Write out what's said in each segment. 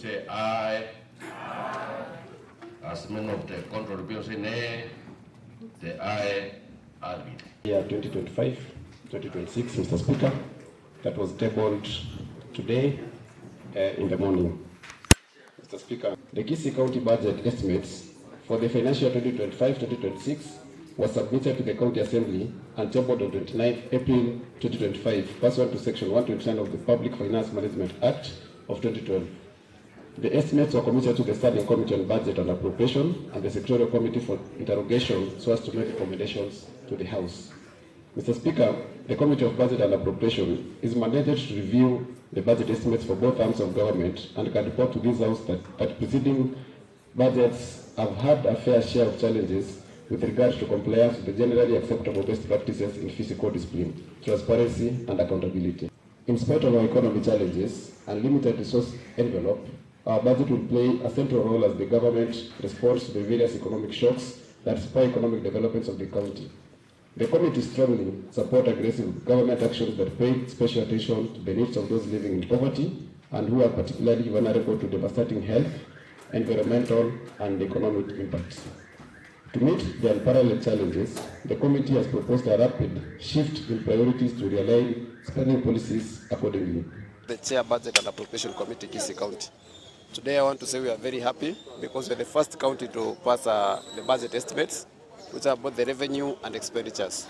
say aye. As many of the control people say nay, the aye are it. Year 2025-2026, Mr. Speaker, that was tabled today in the morning. Mr. Speaker, the Kisii County budget estimates for the financial year 2025-2026 was submitted to the County Assembly and tabled on 29 April 2025, pursuant to Section 129 of the Public Finance Management Act of 2012. The estimates were committed to the Standing Committee on Budget and Appropriation and the Secretarial Committee for interrogation so as to make recommendations to the House. Mr. Speaker, the Committee of Budget and Appropriation is mandated to review the budget estimates for both arms of government and can report to this House that preceding budgets have had a fair share of challenges with regard to compliance with the generally acceptable best practices in fiscal discipline, transparency, and accountability. In spite of our economy challenges and limited resource envelope, our budget will play a central role as the government responds to the various economic shocks that spur economic developments of the county. The committee strongly supports aggressive government actions that pay special attention to the needs of those living in poverty and who are particularly vulnerable to devastating health, environmental, and economic impacts. To meet the unparalleled challenges, the committee has proposed a rapid shift in priorities to realign spending policies accordingly. The Chair Budget and Appropriation Committee, Kisii County. Today I want to say we are very happy because we are the first county to pass the budget estimates, which are both the revenue and expenditures.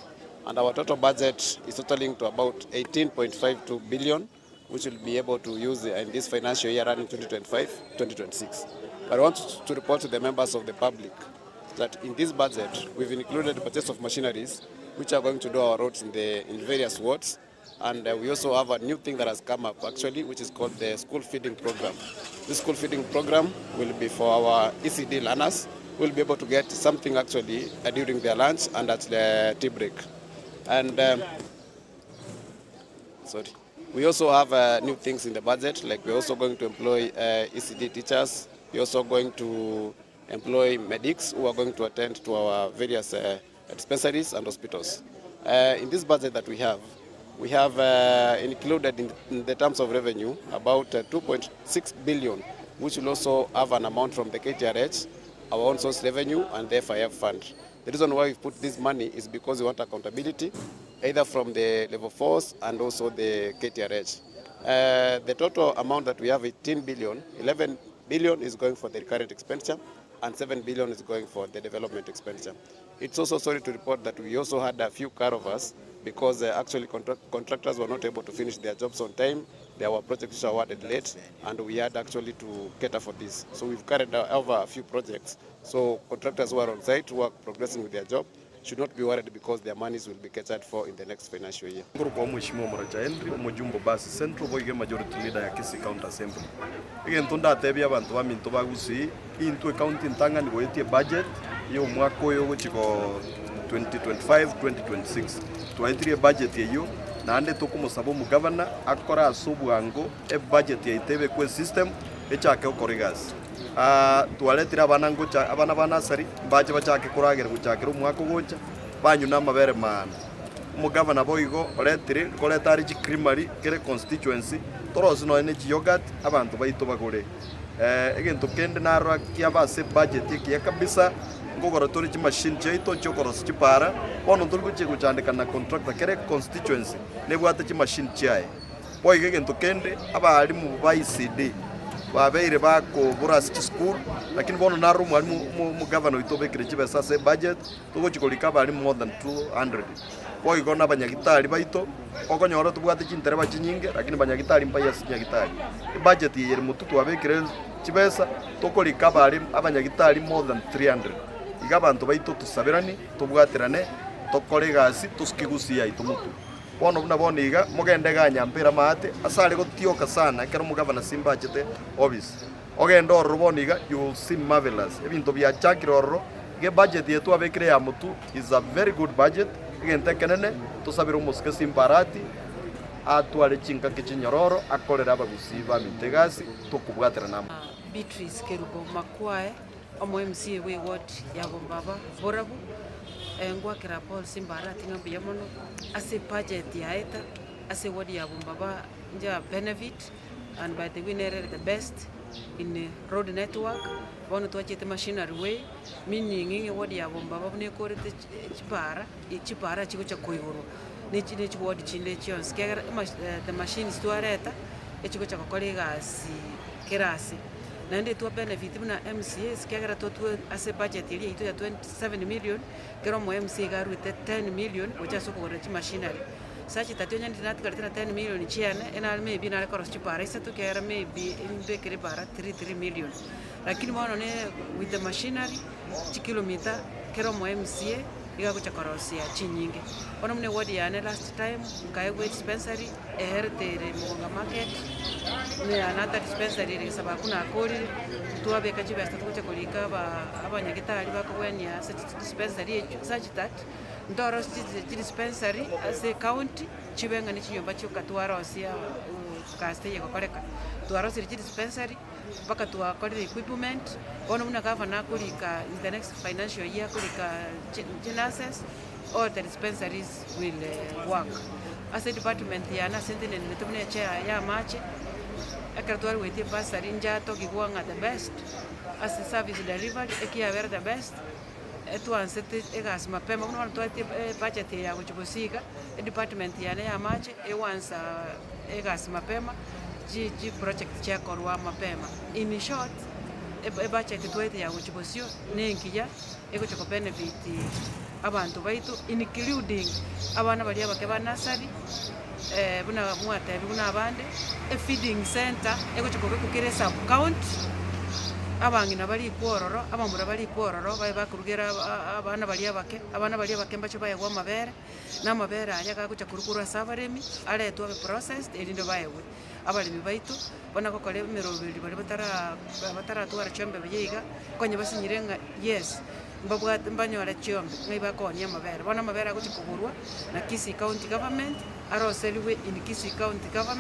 And our total budget is totaling to about 18.52 billion, which will be able to use in this financial year running 2025-2026. But I want to report to the members of the public that in this budget, we've included the purchase of machineries, which are going to do our roads in various wards. And we also have a new thing that has come up actually, which is called the school feeding program. This school feeding program will be for our ECD learners. We'll be able to get something actually during their lunch and at the tea break. And we also have new things in the budget, like we're also going to employ ECD teachers. We're also going to employ medics who are going to attend to our various dispensaries and hospitals. In this budget that we have included in the terms of revenue about 2.6 billion, which will also have an amount from the KTRH, our own source revenue, and the FIF fund. The reason why we put this money is because we want accountability, either from the level 4s and also the KTRH. The total amount that we have, 18 billion, 11 billion is going for the current expenditure, and 7 billion is going for the development expenditure. It's also sorry to report that we also had a few carryovers because actually contractors were not able to finish their jobs on time. There were projects which were awarded late, and we had actually to cater for this. So we've carried over a few projects. So contractors who are on site, who are progressing with their job, should not be worried because their monies will be catered for in the next financial year. Kwa Mheshimiwa Muracha Henry, Mujumbo Basi Central, boige majority leader ya Kisii County Assembly. Igento ndatebya abantu baminto bagusi into county ntangani goetie budget yo mwaka yo gochiko 2025-2026. Twaitirie budget yeyo nande tukumusabo mu governor akora asubuango budget ya itebe kwe system echake okorigas. Tualetira abana banasari baje bachake kuragera guchakira umwaka gocha banyu namabere man umugavana boigo oletire koletari chikrimari kere constituency torosi no ene yogurt abantu baito bagore egento kende narwa kiabase budget ya kabisa ngogora tori chi machine cheito chokoros chipara ono tuli kuchandika na contractor kere constituency nebwate chi machine chiae boigo egento kende abalimu ba ICD babeire bako burasi school lakini bono naru mu governor itobekire chibesa se budget tugo chikolika bali more than 200 boy gona banyagitari baito okonyora tubwate chintere bachinyinge lakini banyagitari mpaya sinyagitari budget yeri mututu abekire chibesa tokolika bali abanyagitari more than 300 igabantu baito tusabirani tubwatirane tokore gasi tuskigusia itumutu bono buna boniga mugende ganyampira mate asale gotioka sana kero mugavana simba achete office ogendo ruboniga you will see marvelous ebintu bya chakiroro ge budget yetu abekire ya mutu is a very good budget igente kenene tusabira umuske simbarati atwale chinka kichinyororo akolera abagusi ba mitegasi tukubwatira nama Beatrice Kerubo Makwae omo MCA we ward ya Bombaba Borabu ngwakira Paul Simbarati ngambi yamono ase budget ya eta ase ward ya Bombaba nja benefit and by the winner the best in road network bono twachete machinery way meaning ward ya bomba babune korete chipara chiko cha koigoro ne ward chinde chions kegera the machines tuareta echiko cha kokore gasi kerasi nande tu benefit na MCA kegera to ase budget ile ito ya 27 million kero mo MCA garute 10 million ocha sokore chi machinery sachi tationya ndinati kalitena 10 million chiane ena maybe na koros chipara isa to kera maybe in bekere bara 3 million lakini mwana ne with the machinery chikilomita kero mo MCA igakucha korosia chinyinge ono mne ward yane last time kaegwe dispensary ehertere monga market ne anata dispensary ile sababu kuna akori tuabe kachiba statukucha kolika abanyagitari bakobwania dispensary such that ndoro dispensary as a county chibenga ni chinyomba chokatwara osia kaste yekokoreka twaro siri dispensary mpaka tuwakorera equipment ono muna kava na kulika in the next financial year kulika nurses all the dispensaries will work as a department yana sentine nitumne chair ya mache akartwar wete pasari njato kigwanga the best as a service delivery ekia ver the best etuansete egas mapema uno twate budget ya kuchukosika department yana ya mache ewansa egas mapema G project chakorwa mapema in short budget twete ya kuchukosio nenkiya eko benefit abantu baitu including abana bali abake nursery buna mwate buna abande feeding center eko kukire sub count abangina bali kwororo abamura bali kwororo baye bakurugera abana bali abake mbacho baye gwa mabere na mabere aya gakucha kurukura savaremi ale to be processed elindo bayewe abalimi baitu bona kokole mirobiri bali batara twara chombe byiga konye basinyirenga yes mbabwa mbanyora chombe ngai bakonya mabere bona mabere akucha kugurwa na Kisii County government aroseliwe in Kisii County government